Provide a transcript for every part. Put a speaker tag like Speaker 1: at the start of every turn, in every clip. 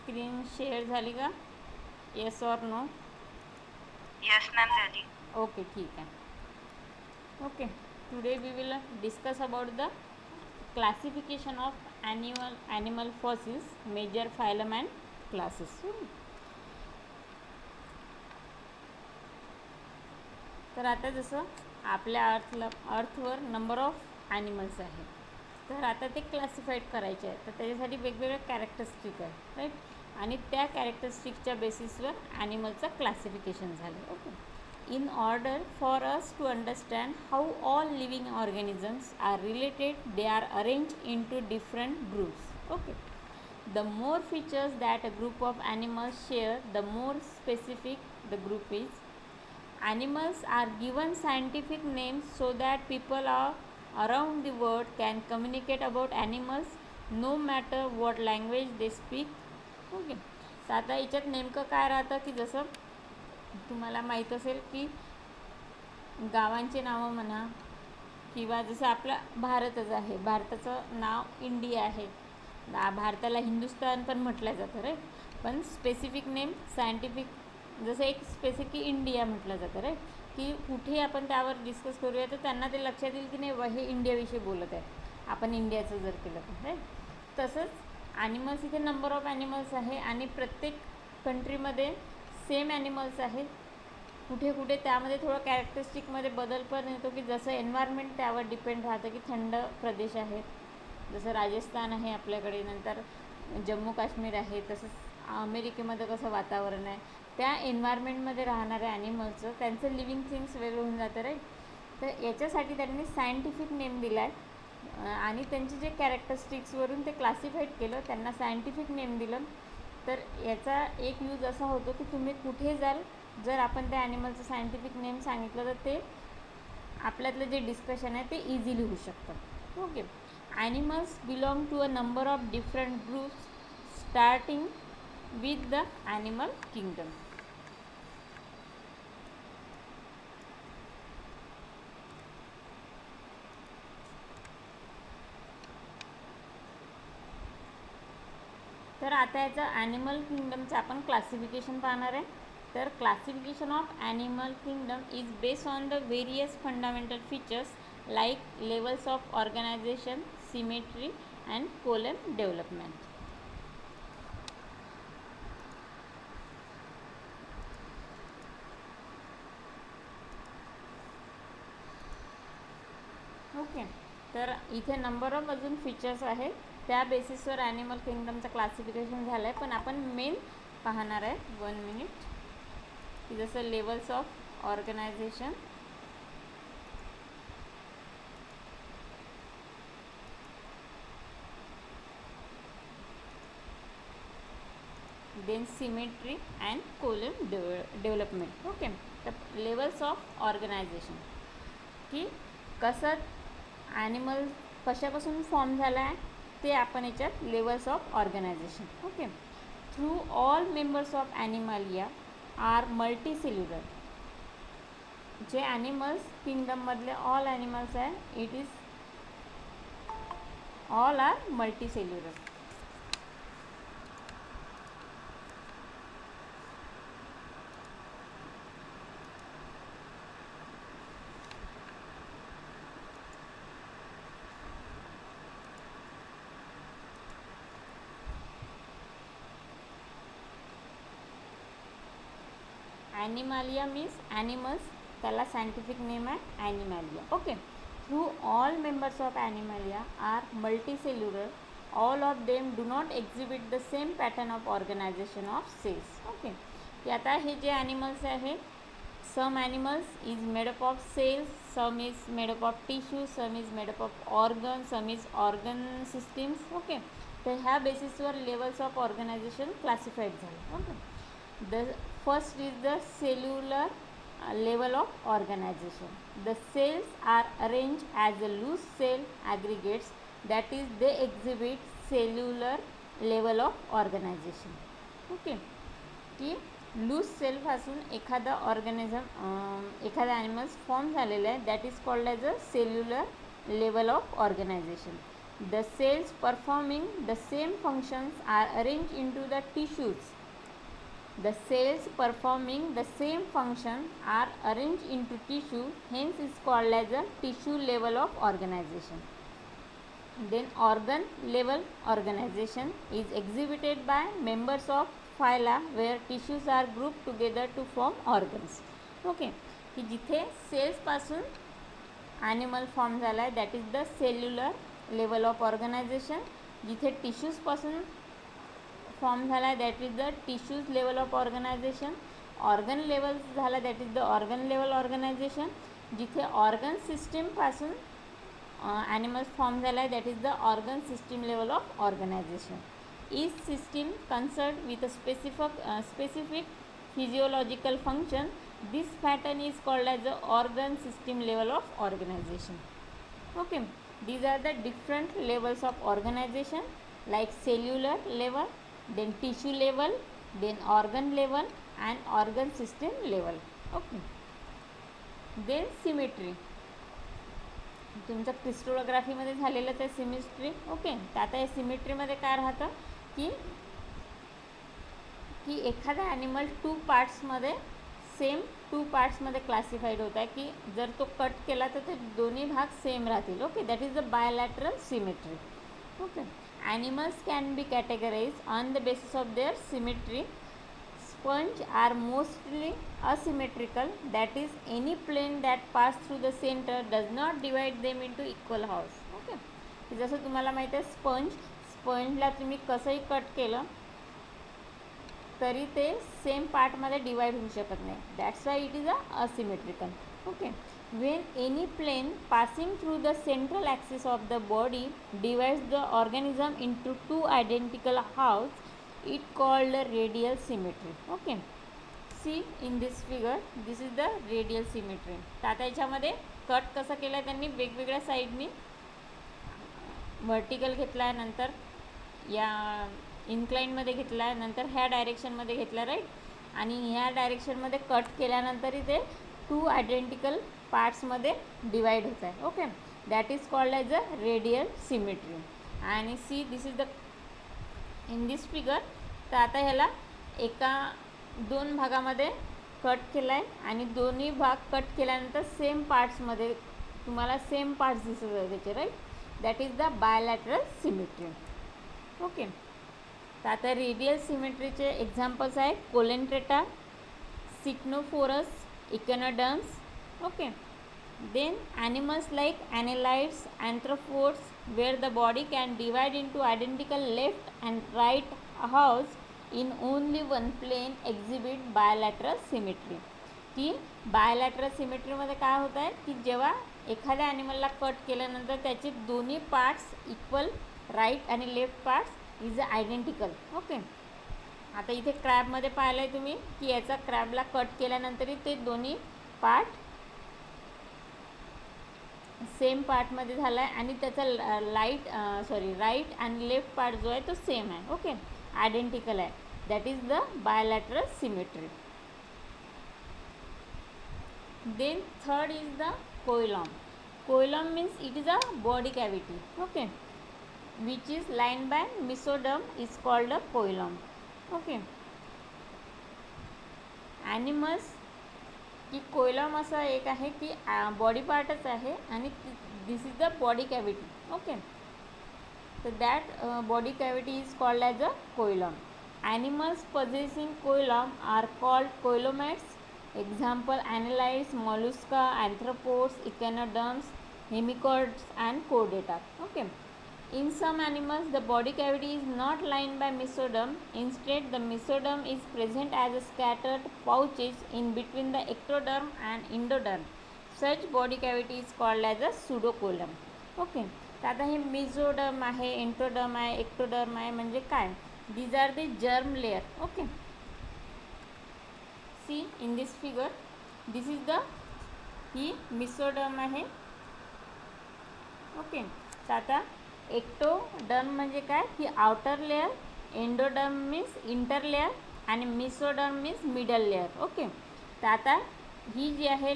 Speaker 1: Screen share झाली का? Yes or no?
Speaker 2: Yes ma'am झाली.
Speaker 1: ओके, ठीक आहे. Okay, today we will discuss about the classification of animal fossils, major phylum and classes. तर आता जसं आपल्या अर्थवर नंबर ऑफ ॲनिमल्स आहे, तर आता ते क्लासिफाईड करायचे आहे, तर त्याच्यासाठी वेगवेगळ्या कॅरेक्टरिस्टिक आहे, राईट. आणि त्या कॅरेक्टरिस्टिकच्या बेसिसवर ॲनिमलचं क्लासिफिकेशन झालं. Okay, in order for us to understand how all living organisms are related, they are arranged into different groups. Okay, the more features that a group of animals share, the more specific the group is. Animals are given scientific names so that people are around the world can communicate about animals no matter what language they speak. Okay, तर आता याच्यात नेमकं काय राहतं की जसं तुम्हाला माहीत असेल की गावांचे नावं म्हणा, किंवा जसं आपला भारतच आहे, भारताचं नाव इंडिया आहे, भारताला हिंदुस्तान पण म्हटलं जातं, राईट. पण स्पेसिफिक नेम सायंटिफिक जसं एक स्पेसिफिक इंडिया म्हटलं जातं, राईट. की कुठे आपण त्यावर डिस्कस करूया तर त्यांना ते लक्षात येईल की नाही हे इंडियाविषयी बोलत आहे, आपण इंडियाचं जर केलं तर, राईट. तसंच ॲनिमल्स, इथे नंबर ऑफ ॲनिमल्स आहे आणि प्रत्येक कंट्रीमध्ये सेम ॲनिमल्स आहेत. कुठे कुठे त्यामध्ये थोडं कॅरेक्टरिस्टिकमध्ये बदल पण येतो की जसं एन्व्हायरमेंट त्यावर डिपेंड राहतं, की थंड प्रदेश आहेत जसं राजस्थान आहे आपल्याकडे, नंतर जम्मू काश्मीर आहे, तसंच अमेरिकेमध्ये कसं वातावरण आहे, त्या एन्व्हायरमेंटमध्ये राहणाऱ्या ॲनिमल्सचं त्यांचं लिव्हिंग थिंग्स वेगळं होऊन जातं, राईट. तर याच्यासाठी त्यांनी सायंटिफिक नेम दिला आहे आणि त्यांचे जे कॅरेक्टरिस्टिक्सवरून ते क्लासिफाईड केलं, त्यांना सायंटिफिक नेम दिलं. तर याचा एक यूज असा होतो की तुम्ही कुठे जाल, जर आपण त्या ॲनिमलचं सायंटिफिक नेम सांगितलं तर ते आपल्यातलं जे डिस्कशन आहे ते इझिली होऊ शकतं. Okay, animals belong to a number of different groups starting with the animal kingdom. तर आता याचं ॲनिमल किंगडमचं आपण क्लासिफिकेशन पाहणार आहे. तर classification of animal kingdom is based on the various fundamental features like levels of organisation, symmetry and coelom development. Okay, तर इथे number of अजून फीचर्स आहेत, त्या बेसिसवर ॲनिमल किंगडमचं क्लासिफिकेशन झालं आहे. पण आपण मेन पाहणार आहे 1 मिनिट की जसं levels of organization, then symmetry and coelom development. Okay, तर लेवल्स ऑफ ऑर्गनायझेशन की कसं ॲनिमल कशापासून फॉर्म झाला आहे ते आपण याच्यात levels of organisation. Okay, through all members of Animalia are multicellular. जे ॲनिमल्स किंगडममधले ऑल ॲनिमल्स आहे, it is all are multicellular. Animalia means animals, त्याला सायंटिफिक नेम आहे Animalia. Okay, through all members of Animalia are multicellular. All of them do not exhibit the same pattern of organisation of cells. Okay, की आता हे जे animals आहे, some animals is made up of cells, some is made up of tissue, some is made up of organ, some is organ systems. Okay, तर ह्या बेसिसवर levels of organisation classified झाले. Okay, the first is the cellular level of organization. The cells are arranged as a loose cell aggregates, that is they exhibit cellular level of organization. Okay, की loose सेलपासून एखादा एखादा animals form झालेला आहे, that is called as a cellular level of organization. The cells performing the same functions are arranged into the tissues. The cells performing the same function are arranged into tissue, hence is called as a tissue level of organization. Then organ level organization is exhibited by members of phyla where tissues are grouped together to form organs. Okay, की जिथे cells पासून animal form झाला आहे that is the cellular level of organisation. जिथे टिश्यूजपासून form झाला आहे that is the tissues level of organisation. Organ level झाला that is the organ level organisation. जिथे ऑर्गन सिस्टीमपासून ॲनिमल्स फॉर्म झाला आहे that is the organ system level of organisation. Each system concern with a specific physiological function. This pattern is called as the organ system level of organization. Okay, these are the different levels of organization like cellular level, then tissue level, then organ level and organ system level. Okay, then symmetry. तुमचं क्रिस्टोग्राफीमध्ये झालेलंच आहे symmetry. Okay, तर आता या सिमेट्रीमध्ये काय राहतं की एखादा animal to पार्ट्समध्ये classified होत आहे की जर तो कट केला तर ते दोन्ही भाग सेम राहतील. Okay, that is the bilateral symmetry. Okay, animals can be categorise on the basis of their symmetry. Sponge are mostly asymmetrical, that is any plane that pass through the centre does not divide them into equal halves. Okay, जसं तुम्हाला माहीत आहे स्पंजला तुम्ही कसंही cut केलं तरी ते same पार्टमध्ये डिवाइड होऊ शकत नाही. That's why it is asymmetrical. Okay, when any plane passing through the central axis of the body divides the organism into two identical halves, it called the radial symmetry. Okay, see in this figure, this is the radial symmetry. तर आता याच्यामध्ये cut कसं केलं आहे त्यांनी वेगवेगळ्या साईडनी vertical घेतला आहे, नंतर या इन्क्लाइनमध्ये घेतला आहे, नंतर ह्या डायरेक्शनमध्ये घेतला राईट, आणि ह्या डायरेक्शनमध्ये कट केल्यानंतर इथे टू आयडेंटिकल पार्ट्समध्ये डिवाइड होत आहे. Okay, that is called as a radial symmetry. आणि see this is the in this figure. तर आता ह्याला दोन भागामध्ये कट केला आहे आणि दोन्ही भाग कट केल्यानंतर सेम पार्ट्समध्ये तुम्हाला सेम पार्ट्स दिसत आहे त्याचे right, that is the bilateral symmetry. Okay, तर आता रेडियल सिमेट्रीचे एक्झाम्पल्स आहे Coelenterata, ctenophores, echinoderms. Okay, then animals like annelids, arthropods where the body can divide into identical left and right halves in only one plane exhibit bilateral symmetry. की bilateral सिमेट्रीमध्ये काय होत आहे की जेव्हा एखाद्या ॲनिमलला कट केल्यानंतर त्याचे दोन्ही पार्ट्स इक्वल राईट आणि left parts is identical. Okay, आता इथे क्रॅबमध्ये पाहिलं आहे तुम्ही की याचा क्रॅबला कट केल्यानंतरही ते दोन्ही पार्ट सेम पार्टमध्ये झाला आहे आणि त्याचा राईट आणि लेफ्ट पार्ट जो आहे तो सेम आहे. ओके, आयडेंटिकल आहे. That is the bilateral symmetry. Then third is the coelom. Coelom means it is a body cavity. Okay, which is lined by mesoderm is called a coelom. Okay, animals की कोइलॉम असा एक आहे की body पार्टच आहे आणि this is the body cavity. Okay, तर that body cavity is called as a coelom. Animals possessing coelom are called coelomates. Example annelids, Mollusca, arthropods, echinoderms, hemichords and Chordata. Okay, in some animals the body cavity is not lined by mesoderm. Instead the mesoderm is present as a scattered pouches in between the ectoderm and endoderm. Such body cavity is called as a pseudocoelom. Okay, तर आता हे mesoderm आहे, एंटोडर्म आहे, ectoderm आहे म्हणजे काय, these are the germ layer. Okay, see in this figure, this is the ही mesoderm आहे. ओके, तर आता एक्टोडर्म म्हणजे काय की outer layer, endoderm means inter layer आणि mesoderm means middle layer. Okay, तर आता ही जी आहे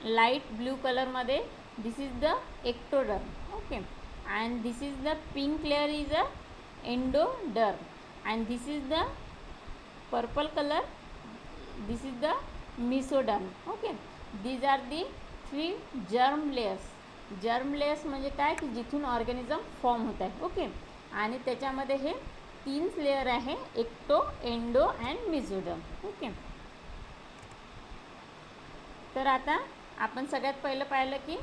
Speaker 1: लाईट ब्ल्यू कलरमध्ये this is the ectoderm. Okay, and this is the pink layer is a endoderm, and this is the purple color, this is the mesoderm. Okay, these are the 3 germ layers. Germ layers म्हणजे काय की जिथून organism form होत आहे. Okay, आणि त्याच्यामध्ये हे 3 layer आहे, ecto, endo and mesoderm. Okay, तर आता आपण सगळ्यात पहिलं पाहिलं की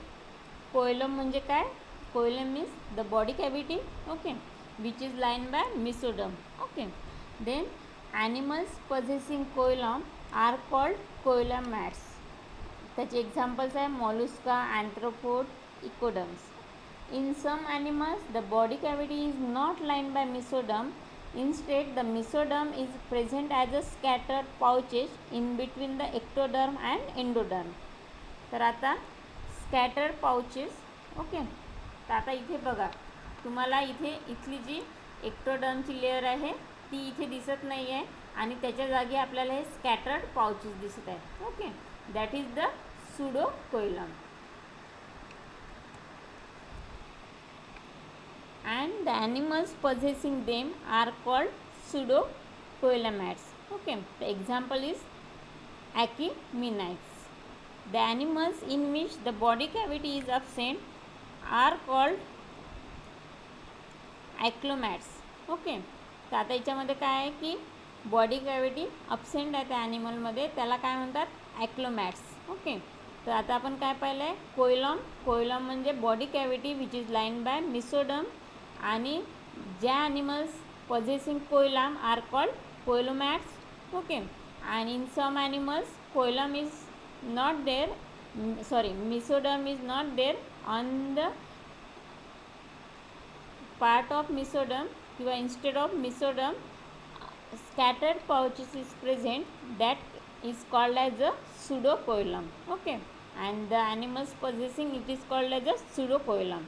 Speaker 1: कोयलम म्हणजे काय. Coelom means the body cavity. Okay, which is line by mesoderm. Okay, then animals possessing coelom are called coelomates. त्याचे एक्झाम्पल्स आहे मॉलुस्का, अँथ्रोपोड, इकोडर्म्स. In some animals, the body cavity is not lined by mesoderm. Instead, the mesoderm is present as a scattered pouches in between the ectoderm and endoderm. तर आता scattered pouches. Okay, तर आता इथे बघा, तुम्हाला इथली जी एक्टोडर्मची लेअर आहे ती इथे दिसत नाही आहे, आणि त्याच्या जागी आपल्याला हे स्कॅटर्ड पाउचेस दिसत आहे. Okay, that is the pseudocoelom. And the animals possessing them are called pseudocoelomats. Okay, the example is Achaemenids. The animals in which the body cavity is absent are called aclomats. Okay, तर आता याच्यामध्ये काय आहे की body cavity absent आहे त्या ॲनिमलमध्ये, त्याला काय म्हणतात, ॲक्लोमॅट्स. ओके, तर आता आपण काय पाहिलं आहे, कोयलम. कोयलम म्हणजे body cavity which is line by mesoderm, आणि ज्या animals possessing coelom are called coelomates. Okay, आणि in some animals coelom is not there, sorry, mesoderm is not there on the part of mesoderm, किंवा instead of mesoderm scattered pouches is present, that is called as a pseudocoelom. Okay, and the animals possessing it is called as a pseudocoelom.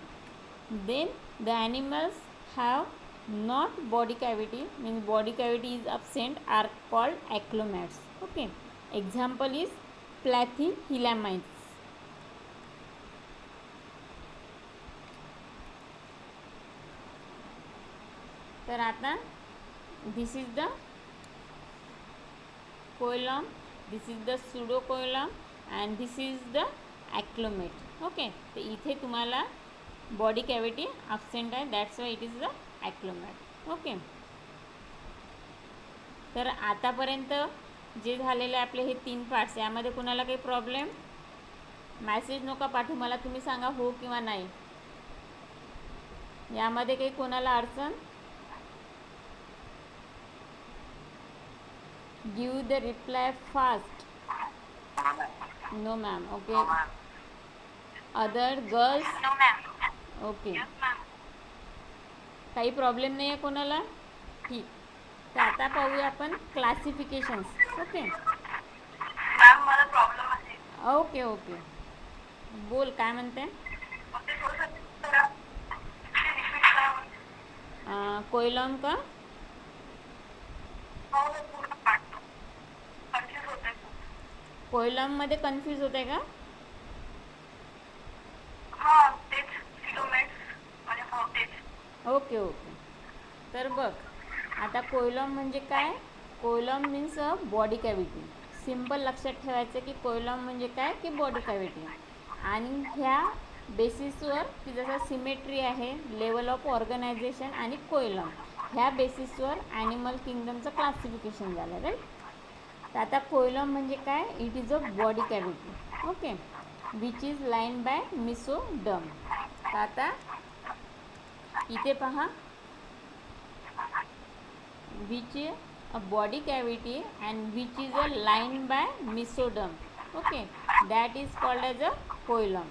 Speaker 1: Then the animals have not body cavity, means body cavity is absent, are called aclomats. Okay, example is Platyhelminths. तर आता this is the coelom, this is the pseudocoelom, and this is the aclomate. Okay, तर इथे तुम्हाला body cavity absent आहे, that's why it is the aclomate. Okay, तर आतापर्यंत जे झालेले आपले हे 3 पार्ट्स, यामध्ये कुणाला काही प्रॉब्लेम, मॅसेज नका पाठवू मला, तुम्ही सांगा हो किंवा नाही. यामध्ये काही कोणाला अडचण, give the reply fast. No ma'am. Okay, other girls.
Speaker 2: No ma'am.
Speaker 1: Okay,
Speaker 2: Yes ma'am.
Speaker 1: काही प्रॉब्लेम नाही आहे कोणाला, ठीक. तर आता पाहूया आपण क्लासिफिकेशन्स. ओके
Speaker 2: मॅम मला प्रॉब्लेम आहे.
Speaker 1: ओके ओके, बोल काय म्हणते. कोयलम का, कोयलममध्ये कन्फ्यूज होत आहे का. ओके ओके, तर बघ आता कोयलम म्हणजे काय. Coelom means a body cavity. Simple लक्षात ठेवायचं की कोयलम म्हणजे काय की बॉडी कॅव्हिटी, आणि ह्या बेसिसवर की जसं सिमेट्री आहे, लेवल ऑफ ऑर्गनायझेशन आणि कोयलम, ह्या बेसिसवर ॲनिमल किंगडमचं क्लासिफिकेशन झालं, राईट. तर आता कोयलम म्हणजे काय, it is a body cavity. Okay, which is line by mesoderm. तर आता इथे पहा, which a body cavity and which is a line by mesoderm. Okay, that is called as a coelom.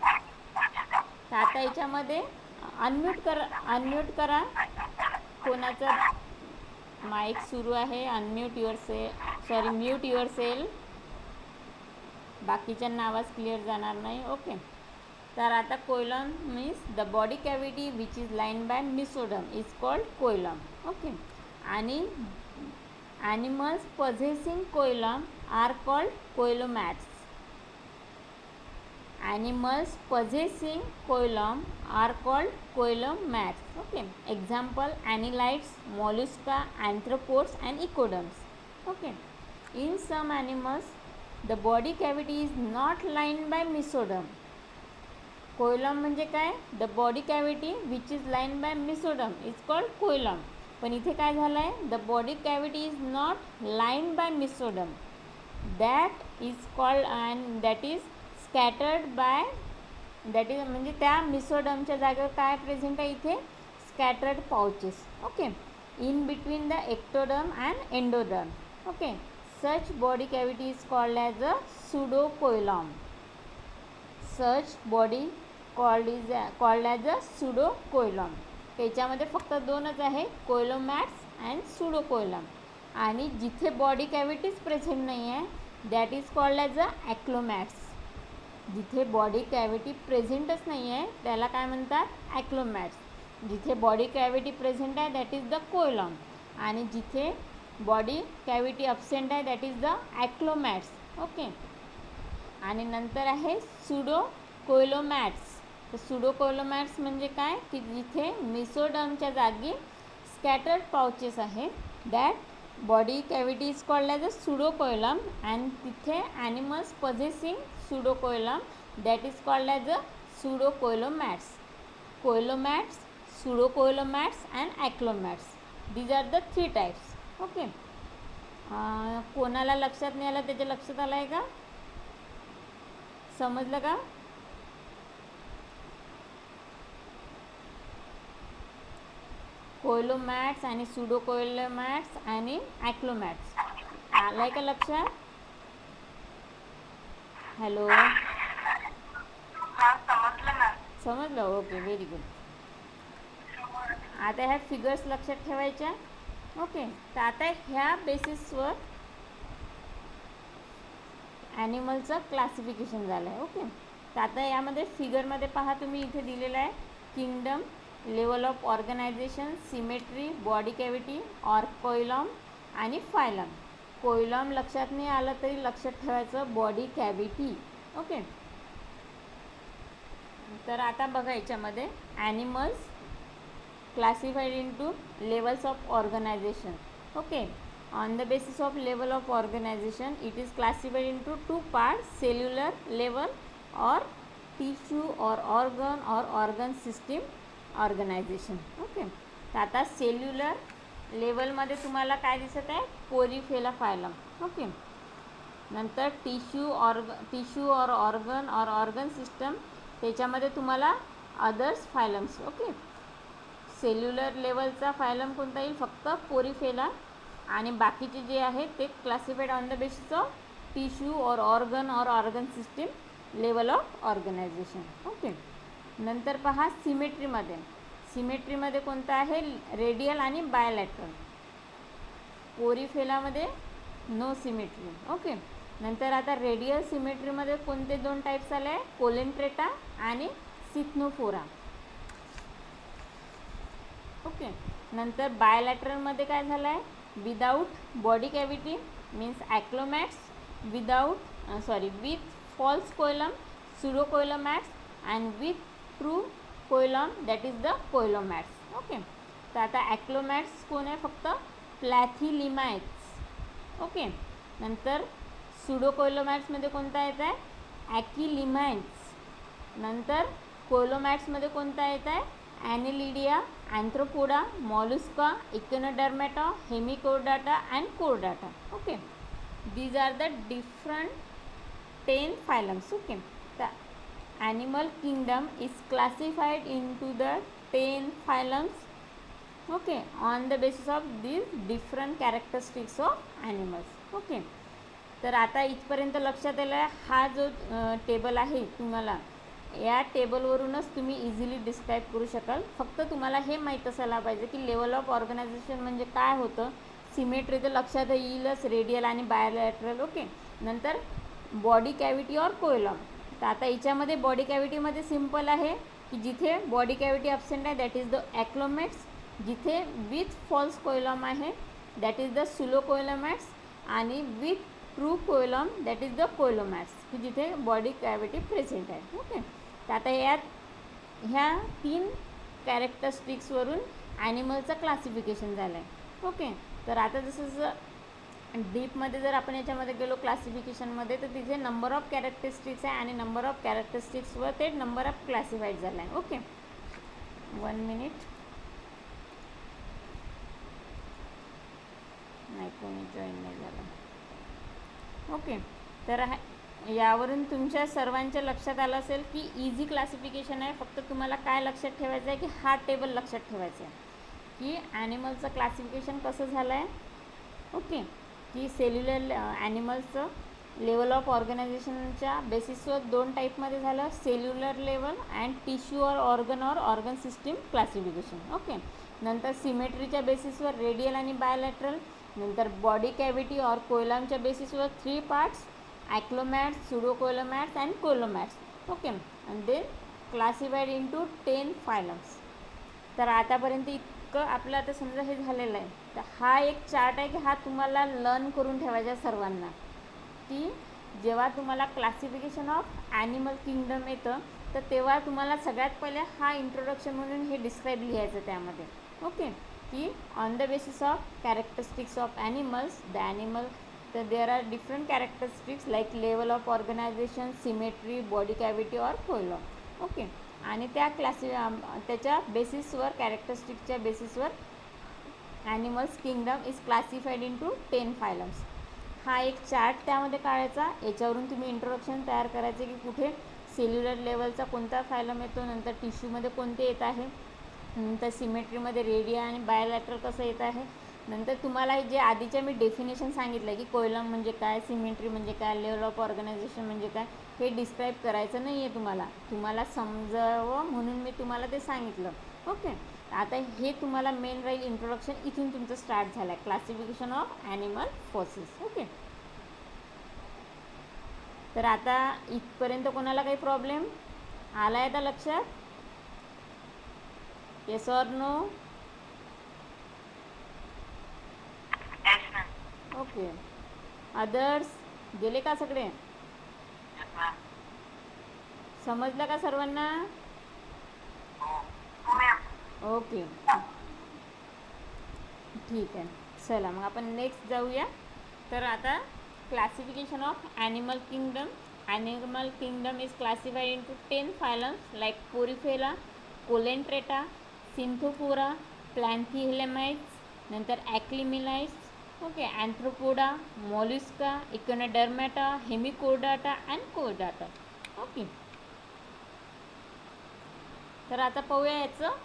Speaker 1: तर आता याच्यामध्ये अनम्यूट करा कोणाचा माईक सुरू आहे, unmute your sorry mute your cell, बाकीच्यांना आवाज क्लिअर जाणार नाही. ओके, तर आता कोयलम means the body cavity which is line by mesoderm is called coelom. Okay, आणि animals possessing coelom are called coelomates. animals possessing coelom are called coelomates. Okay, example annelids, mollusca, arthropods and ecoderms. Okay, in some animals the body cavity is not lined by mesoderm. Coelom म्हणजे काय, the body cavity which is line by mesoderm is called coelom. पण इथे काय झालं आहे, the body cavity is not line by mesoderm, that is called and that is scattered by, that is म्हणजे त्या मेसोडमच्या जागेवर काय प्रेझेंट आहे इथे, scattered pouches. Okay, in between the ectoderm and endoderm. Okay, such body cavity is called as a pseudocoelom. Such body called as a pseudocoelom. त्याच्यामध्ये फक्त दोनच आहे, कोइलोमॅट्स अँड सुडोकोइलॉम. आणि जिथे बॉडी कॅव्हिटीज प्रेझेंट नाही आहे that is called as a acoelomates. जिथे body cavity प्रेझेंटच नाही आहे त्याला काय म्हणतात, ॲक्लोमॅट्स. जिथे बॉडी कॅव्हिटी प्रेझेंट आहे दॅट इज द कोइलॉम, आणि जिथे बॉडी कॅव्हिटी अब्सेंट आहे दॅट इज द ॲक्लोमॅट्स. ओके, आणि नंतर आहे सुडो कोइलोमॅट्स. तर सुडो कोइलोमॅट्स म्हणजे काय, की जिथे मेसोडर्मच्या जागी स्कॅटर्ड पाउचेस आहे, that body cavity is called as a pseudocoelom, and तिथे animals possessing pseudocoelom that is called as a pseudocoelomates. Coelomates, pseudocoelomates and acoelomates, these are the 3 types. Okay, कोणाला लक्षात नाही आलं त्याच्या लक्षात आलं आहे का, समजलं का? कोइलोमॅट्स आणि सुडोकोइलोमॅट्स आणि ॲक्लोमॅट्स आलाय का लक्षात? हॅलो, समजलं? Okay, very good. आता ह्या फिगर्स लक्षात ठेवायच्या. ओके, तर आता ह्या बेसिसवर ॲनिमलचं क्लासिफिकेशन झालं आहे. ओके, तर आता यामध्ये फिगरमध्ये पहा तुम्ही, इथे दिलेलं आहे kingdom, level of organisation, symmetry, body cavity, coelom आणि फायलम. कोइलॉम लक्षात नाही आलं तरी लक्षात ठेवायचं बॉडी कॅव्हिटी. ओके, तर आता बघा याच्यामध्ये animals classified into levels of organisation. Okay, on the basis of level of organization it is classified into 2 parts, cellular level or tissue or organ system organization. Okay, तर आता cellular लेवलमध्ये तुम्हाला काय दिसत आहे, पोरीफेला फायलम. ओके, नंतर tissue और organ system, त्याच्यामध्ये तुम्हाला अदर्स फायलम्स. ओके, सेल्युलर लेवलचा फायलम कोणता येईल, फक्त पोरीफेला, आणि बाकीचे जे आहेत ते classified on the basis of tissue और organ system level of organisation. Okay, नंतर पहा सिमेट्रीमध्ये कोणतं आहे, रेडियल आणि बायलॅटरल. पोरीफेलामध्ये नो सिमेट्री. ओके, नंतर आता रेडियल सिमेट्रीमध्ये कोणते 2 टाईप्स आले आहे, कोलेंट्रेटा आणि सिथनोफोरा. ओके, नंतर बायलॅटरलमध्ये काय झालं आहे, without body cavity means acoelomates, with false coelom pseudocoelomates, and with true coelom that is the coelomates. Okay, तर आता ॲक्लोमॅट्स कोण आहे, फक्त प्लॅथिलिमाइट्स. ओके, नंतर सुडोकोइलोमॅट्समध्ये कोणता येत आहे, ॲकिलिमाइट्स. नंतर कोइलोमॅट्समध्ये कोणता येत आहे, Annelida, Arthropoda, Mollusca, Echinodermata, Hemichordata and Chordata. Okay, these are the different 10 phylums. Okay, तर animal kingdom is classified into the 10 phylums. Okay, on the basis of these different characteristics of animals. Okay, तर आता इथपर्यंत लक्षात आलं आहे. हा जो table आहे तुम्हाला, या टेबलवरूनच तुम्ही इझिली डिस्क्राईब करू शकाल. फक्त तुम्हाला हे माहीत असायला पाहिजे की लेवल ऑफ ऑर्गनायझेशन म्हणजे काय होतं. सिमेट्री तर लक्षात येईलच, रेडियल आणि बायलॅटरल. ओके, नंतर बॉडी कॅव्हिटी और कोइलम. तर आता याच्यामध्ये बॉडी कॅव्हिटीमध्ये सिम्पल आहे की जिथे बॉडी कॅव्हिटी अब्सेंट आहे दॅट इज द ॲक्लोमॅट्स, जिथे विथ फॉल्स कोइलम आहे दॅट इज द सुडोकोइलोमॅट्स, आणि with true coelom that is the coelomates, की जिथे बॉडी कॅव्हिटी प्रेझेंट आहे. ओके, तर आता ह्या 3 कॅरेक्टरिस्टिक्सवरून ॲनिमलचं क्लासिफिकेशन झालं आहे. ओके, तर आता जसं डीपमध्ये जर आपण याच्यामध्ये गेलो क्लासिफिकेशनमध्ये, तर तिथे नंबर ऑफ कॅरेक्टरिस्टिक्स आहे आणि नंबर ऑफ कॅरेक्टरिस्टिक्सवर ते नंबर ऑफ क्लासिफाईड झालं आहे. Okay, 1 minute. नाही, कोणी जॉईन नाही झालं. ओके, तर यावरून तुमच्या सर्वांच्या लक्षात आलं असेल की इझी क्लासिफिकेशन आहे. फक्त तुम्हाला काय लक्षात ठेवायचं आहे की हा टेबल लक्षात ठेवायचा आहे की ॲनिमलचं क्लासिफिकेशन कसं झालं आहे. ओके, की सेल्युलर ॲनिमल्सचं लेवल ऑफ ऑर्गनायझेशनच्या बेसिसवर 2 टाईपमध्ये झालं, cellular level and tissue organ system classification. Okay, नंतर सिमेट्रीच्या बेसिसवर रेडियल आणि बायोलॅटरल, नंतर बॉडी कॅव्हिटी और कोलमच्या बेसिसवर 3 parts, acoelomates, pseudocoelomates and coelomates. Okay, and then classified into 10 phylums. तर आतापर्यंत इतकं आपलं आता समजा हे झालेलं आहे. तर हा एक चार्ट आहे की हा तुम्हाला लर्न करून ठेवायचा सर्वांना, की जेव्हा तुम्हाला क्लासिफिकेशन ऑफ ॲनिमल किंगडम येतं तर तेव्हा तुम्हाला सगळ्यात पहिले हा इंट्रोडक्शन म्हणून हे डिस्क्राईब लिहायचं त्यामध्ये. ओके, की on the basis of characteristics of animals, the animal, तर there are different characteristics like level of organisation, symmetry, body cavity or coelom. Okay, आणि त्याच्या बेसिसवर, कॅरेक्टरिस्टिकच्या बेसिसवर animals kingdom is classified into 10 phylums. हा एक चार्ट त्यामध्ये काढायचा. याच्यावरून तुम्ही इंट्रोडक्शन तयार करायचे की कुठे सेल्युलर लेवलचा कोणता फायलम येतो, नंतर टिश्यूमध्ये कोणते येत आहे, नंतर सिमेट्रीमध्ये रेडिया आणि बायोलॅटरल कसं येत आहे. नंतर तुम्हाला जे आधीच्या मी डेफिनेशन सांगितलं की कोलम म्हणजे काय, सिमेट्री म्हणजे काय, लेवल ऑफ ऑर्गनायझेशन म्हणजे काय, हे डिस्क्राईब करायचं नाही आहे तुम्हाला समजावं म्हणून मी तुम्हाला ते सांगितलं. ओके, आता हे तुम्हाला मेन राहील इंट्रोडक्शन. इथून तुमचं स्टार्ट झालं आहे classification of animal forces. Okay, तर आता इथपर्यंत कोणाला काही प्रॉब्लेम आला आहे का लक्षात? Yes or no? Okay, others गेले का सगळे? समजलं का सर्वांना? ओके, ठीक आहे. चला मग आपण नेक्स्ट जाऊया. तर आता classification of animal kingdom. Animal kingdom is classified into 10 phylums like Porifera, Coelenterata, सिंथोफोरा, प्लॅन्थिहेलेमाइट्स, नंतर Aschelminthes. Okay, Arthropoda, Mollusca, Echinodermata, Hemichordata and कोडाटा. ओके, तर आता पाहूया याचं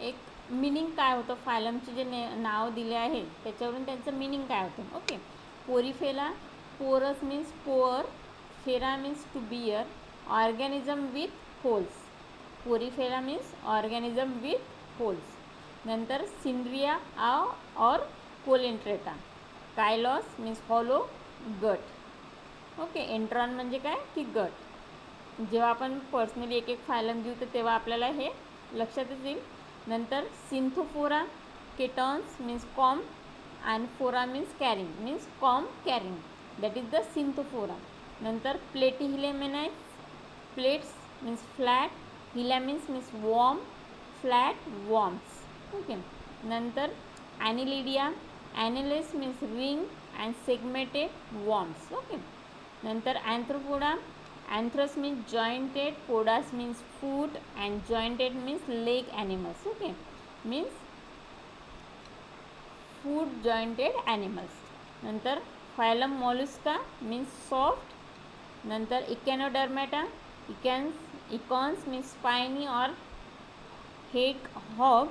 Speaker 1: एक मिनिंग काय होतं. फायलमचे जे नाव दिले आहे त्याच्यावरून त्यांचं मिनिंग काय होतं. Okay, Porifera, porus means pore, fera means to bear, organism with holes. Porifera means organism with holes. नंतर सिंड्रिया और Coelenterata, koilos means hollow, gut. Okay, enteron म्हणजे काय की गट. जेव्हा आपण पर्सनली एक एक फायलम घेऊ तर तेव्हा आपल्याला हे लक्षातच येईल. नंतर सिंथोफोरा, केटॉन्स मीन्स कॉम and फोरा means carrying, means calm carrying, that is the synthophora. नंतर platyhelminths, plates means flat, helminths means warm, flat worms. Okay, नंतर annelida, annelus means ring and segmented worms. Okay, नंतर anthropoda, anthros means jointed, podas means foot and jointed means leg animals. Okay, means foot jointed animals. नंतर phylum Mollusca means soft. नंतर Echinodermata, echinos means spiny और hedgehog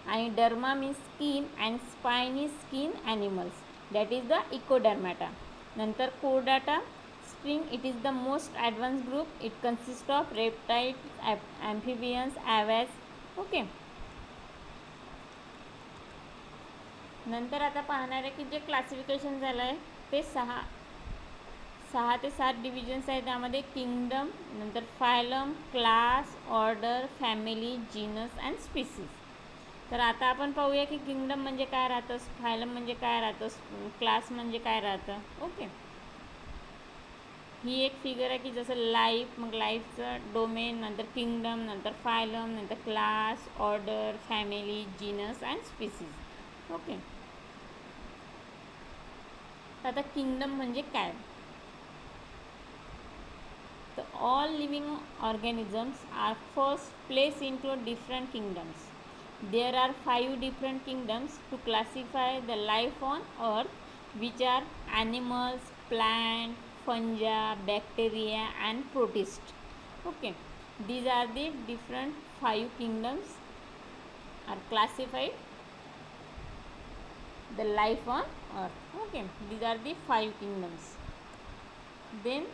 Speaker 1: आणि derma means skin and spiny skin animals, that is the Echinodermata. नंतर कोडाटा string, it is the most advance group. It consist of reptiles, amphibians, Aves. Okay, नंतर आता पाहणार आहे की जे क्लासिफिकेशन झालं आहे ते 6 ते 7 डिव्हिजन्स आहे. त्यामध्ये किंगडम, नंतर phylum, class, order, family, genus and species. तर आता आपण पाहूया की किंगडम म्हणजे काय राहतं, फायलम म्हणजे काय राहतं, क्लास म्हणजे काय राहतं. ओके, ही एक फिगर आहे की जसं लाईफ, मग लाईफचं डोमेन, नंतर किंगडम, नंतर फायलम, नंतर class, order, family, genus and species. Okay. आता किंगडम म्हणजे काय? तर all living organisms are first placed into different kingdoms. There are 5 different kingdoms to classify the life on earth, which are animals, plant, fungi, bacteria and protists. Okay, these are the different 5 kingdoms are classified the life on earth. Okay, these are the 5 kingdoms. Then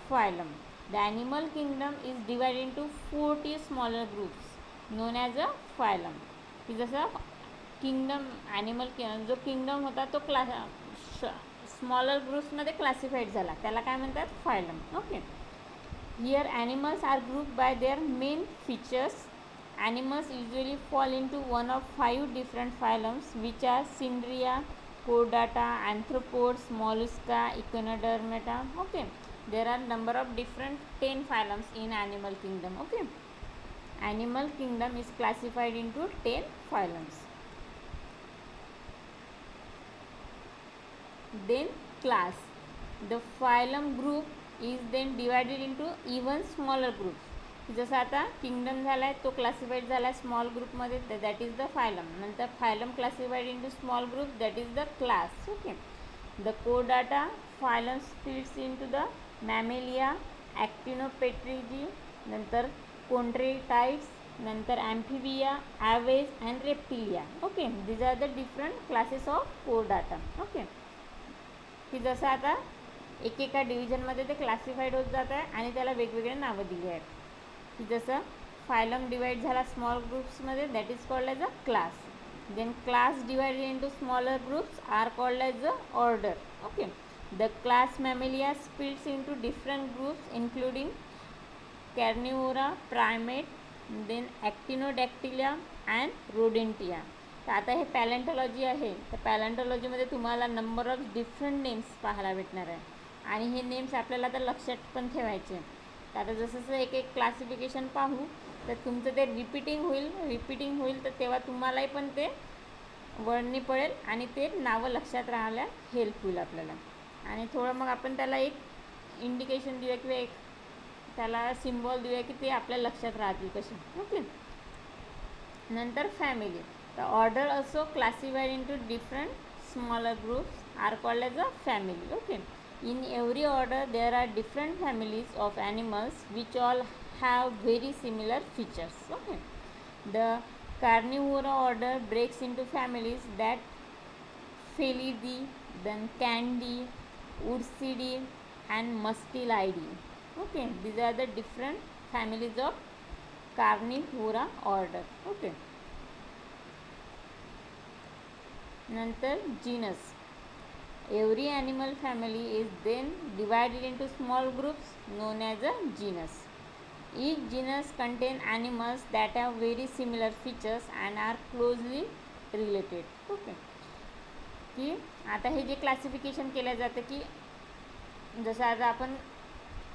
Speaker 1: phylum. The animal kingdom is divided into 40 smaller groups known as a phylum. की जसं kingdom animal जो kingdom होता तो smaller ग्रुप्समध्ये classified झाला, त्याला काय म्हणतात? Phylum. Okay. Here animals are group by their main features. Animals usually fall into one of 5 different phylums, which are Cyndaria, Chordata, Arthropods, Mollusca, Echinodermata. Okay, there are number of different 10 phylums in animal kingdom. Okay, animal kingdom is classified into 10 phylums. Then class. The phylum group is then divided into even smaller groups. जसं आता kingdom झाला आहे तो classified झाला आहे small ग्रुपमध्ये, that is the phylum. नंतर phylum classified into small group, that is the class. Okay. The कोडाटा phylum splits into the Mammalia, Actinopterygii, नंतर कोंड्रेटाइड्स, नंतर Amphibia, Aves and Reptilia. Okay, these are the different classes of कोडाटा. Okay, की जसं आता एकेका डिव्हिजनमध्ये ते क्लासिफाईड होत जात आहे आणि त्याला वेगवेगळे नावं दिली आहेत. की जसं फायलम डिवाइड झाला स्मॉल ग्रुप्समध्ये, that is called as a class. Then class divided into smaller groups are called as a order. Okay. The class Mammalia splits into different groups including Carnivora, primate, then Artiodactyla and Rodentia. तर आता हे पॅलेंटॉलॉजी आहे, तर पॅलेंटॉलॉजीमध्ये तुम्हाला number of different names पाहायला भेटणार आहे आणि हे नेम्स आपल्याला आता लक्षात पण ठेवायचे. तर आता जसं जसं एक एक क्लासिफिकेशन पाहू तर तुमचं ते रिपीटिंग होईल तर तेव्हा तुम्हालाही पण ते वळणी पडेल आणि ते नावं लक्षात राहायला हेल्प होईल आपल्याला. आणि थोडं मग आपण त्याला एक इंडिकेशन देऊया किंवा एक त्याला सिम्बॉल देऊया की ते आपल्या लक्षात राहतील कसे. ओके. नंतर family. The order also classified into different smaller groups are called as a family. Okay. In every order there are different families of animals which all have very similar features. Okay. The carnivora order breaks into families that Felidae, then Candy, Ursidae and Mustelidae. Okay. These are the different families of carnivora order. Okay. नंतर genus. Every animal family is then divided into small groups known as a genus. Each genus contain animals that have very similar features and are closely related. Okay. की आता हे जे classification केलं जातं की जसं आता आपण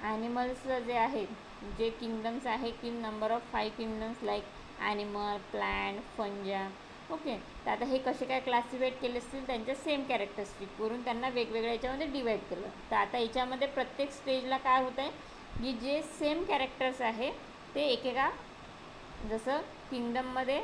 Speaker 1: ॲनिमल्स जे आहेत जे किंगडम्स आहे की number of 5 kingdoms like animal, plant, फंजा. Okay. तर आता हे कसे काय क्लासिफाईड केले असतील त्यांच्या सेम कॅरेक्टरिस्टिकवरून त्यांना वेगवेगळ्या याच्यामध्ये डिवाईड केलं. तर आता याच्यामध्ये प्रत्येक स्टेजला काय होतं आहे की जे सेम कॅरेक्टर्स आहे ते एकेका जसं किंगडममध्ये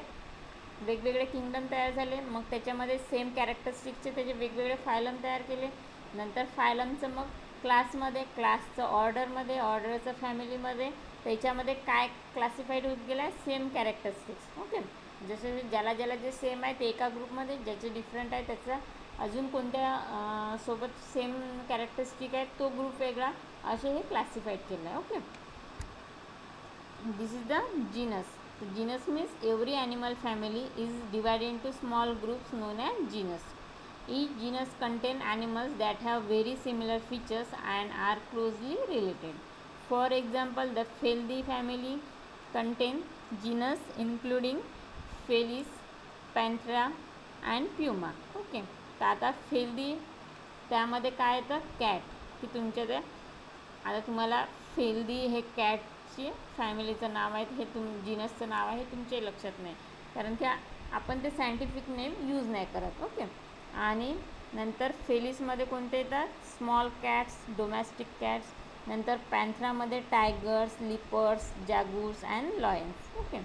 Speaker 1: वेगवेगळे किंगडम तयार झाले, मग त्याच्यामध्ये सेम कॅरेक्टरिस्टिकचे त्याचे वेगवेगळे फायलम तयार केले. नंतर फायलमचं मग क्लासमध्ये, क्लासचं ऑर्डरमध्ये, ऑर्डरचं फॅमिलीमध्ये, त्याच्यामध्ये काय क्लासिफाईड होत गेलं आहे सेम कॅरेक्टरिस्टिक्स. ओके. जसे ज्याला ज्याला जे सेम आहे ते एका ग्रुपमध्ये, ज्याचे डिफरंट आहे त्याचा अजून कोणत्या सोबत सेम कॅरेक्टरिस्टिक आहे तो ग्रुप वेगळा, असे हे क्लासिफाईड केलं आहे. Okay. This is the genus. Genus means every animal family is divided into small groups known as genus. Each genus contain animals that have very similar features and are closely related. For example, the Felidae family contain genus including Felis, Panthera and Puma. Okay. तर आता Felidae त्यामध्ये काय येतं cat, की तुमच्या त्या आता तुम्हाला फेल्दी हे कॅटची फॅमिलीचं नाव आहे, हे जीनसचं नाव आहे, तुमच्या लक्षात नाही, कारण की आपण ते सायंटिफिक नेम यूज नाही करत. ओके. आणि नंतर फेलिसमध्ये कोणते येतात? Small cats, domestic cats. नंतर पॅन्थरामध्ये tigers, leopards, jaguars and lions. Okay.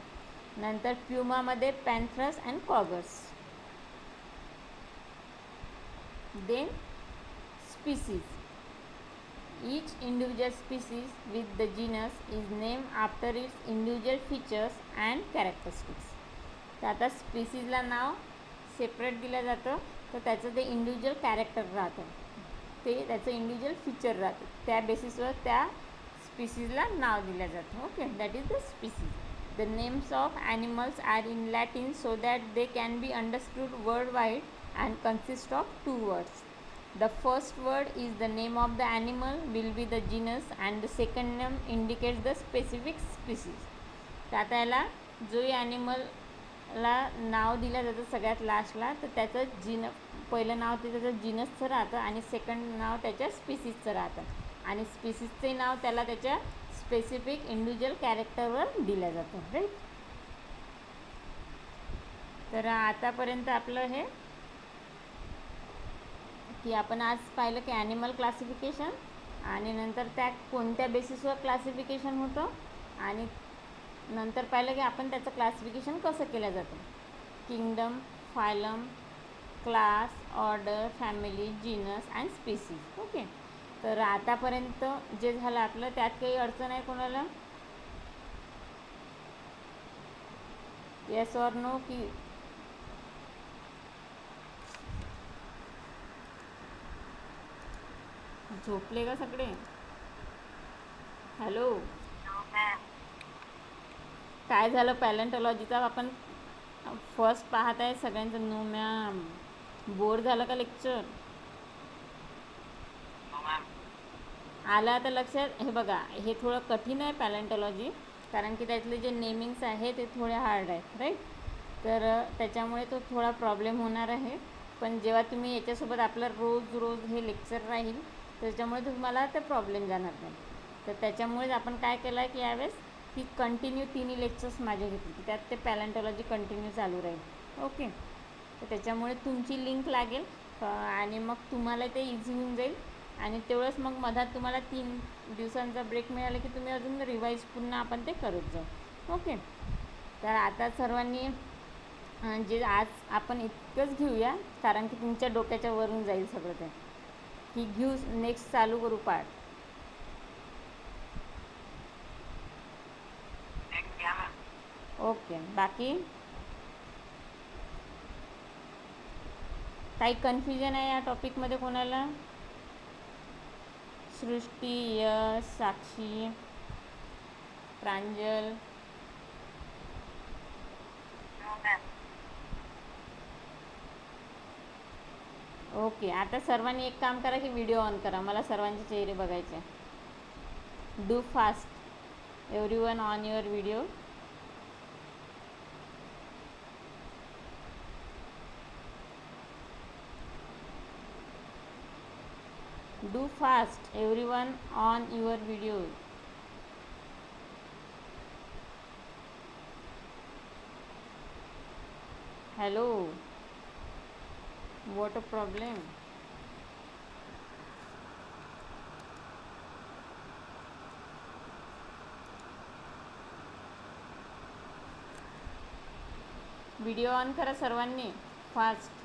Speaker 1: नंतर प्युमामध्ये panthers and cougars. Then species. Each individual species with the genus is named after its individual features and characteristics. तर आता स्पीसीजला नाव सेपरेट दिलं जातं, तर त्याचं ते इंडिव्हिज्युअल कॅरेक्टर राहतं, ते त्याचं इंडिव्हिज्युअल फीचर राहतं, त्या बेसिसवर त्या स्पीसीजला नाव दिलं जातं. Okay. That is the species. The names of animals are in Latin so that they can be understood world wide and consist of 2 words. The first word is the name of the animal, will be the genus, and the second name indicates the specific species. तर आता याला जो ॲनिमलला नाव दिलं जातं सगळ्यात लास्टला, तर त्याचं पहिलं नाव ते त्याचं जीनसचं राहतं आणि सेकंड नाव त्याच्या स्पीसीजचं राहतं, आणि स्पीसीजचे नाव त्याला त्याच्या स्पेसिफिक इंडिव्हिज्युअल कॅरेक्टरवर दिलं जातं. राईट. तर आतापर्यंत आपलं हे की आपण आज पाहिलं की ॲनिमल क्लासिफिकेशन, आणि नंतर त्या कोणत्या बेसिसवर क्लासिफिकेशन होतं, आणि नंतर पाहिलं की आपण त्याचं क्लासिफिकेशन कसं केलं जातं. Kingdom, phylum, class, order, family, genus and species. Okay. तर आतापर्यंत जे झालं आपलं, त्यात काही अडचण आहे कोणाला? Yes or no? की झोपले का सगळे? हॅलो. काय झालं? पॅलेंटॉलॉजीचा आपण फर्स्ट पाहत आहे सगळ्यांचं. No ma'am. बोर झालं का लेक्चर? आलं आता लक्षात? हे बघा, हे थोडं कठीण आहे पॅलेंटॉलॉजी, कारण की त्यातले जे नेमिंग्स आहे ते थोडे हार्ड आहेत. राईट. तर त्याच्यामुळे तो थोडा प्रॉब्लेम होणार आहे, पण जेव्हा तुम्ही याच्यासोबत आपलं रोज हे लेक्चर राहील, त्याच्यामुळे तुम्हाला ते प्रॉब्लेम जाणार नाही. तर त्याच्यामुळेच आपण काय केलं आहे की यावेळेस की कंटिन्यू 3 लेक्चर्स माझे घेतले, त्यात ते पॅलेंटॉलॉजी कंटिन्यू चालू राहील. ओके. तर त्याच्यामुळे तुमची लिंक लागेल, आणि मग तुम्हाला ते इझी होऊन जाईल, आणि तेवढंच मग मधात तुम्हाला 3 दिवसांचा ब्रेक मिळाला की तुम्ही अजून रिवाईज पुन्हा आपण ते करत जाऊ. ओके. तर आता सर्वांनी जे आज आपण इतकंच घेऊया, कारण की तुमच्या डोक्याच्या वरून जाईल सगळं ते, की घेऊ नेक्स्ट चालू करू पाठ. ओके. बाकी काही कन्फ्युजन आहे या टॉपिकमध्ये कोणाला? सृष्टी, यश, साक्षी, प्रांजल. ओके. आता सर्वांनी एक काम करा की व्हिडिओ ऑन करा, मला सर्वांचे चेहरे बघायचे. Do fast everyone on your video. Do fast everyone on your videos. Hello. What a problem. Video on करा सर्वांनी fast.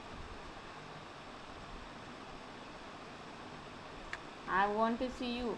Speaker 1: I want to see you.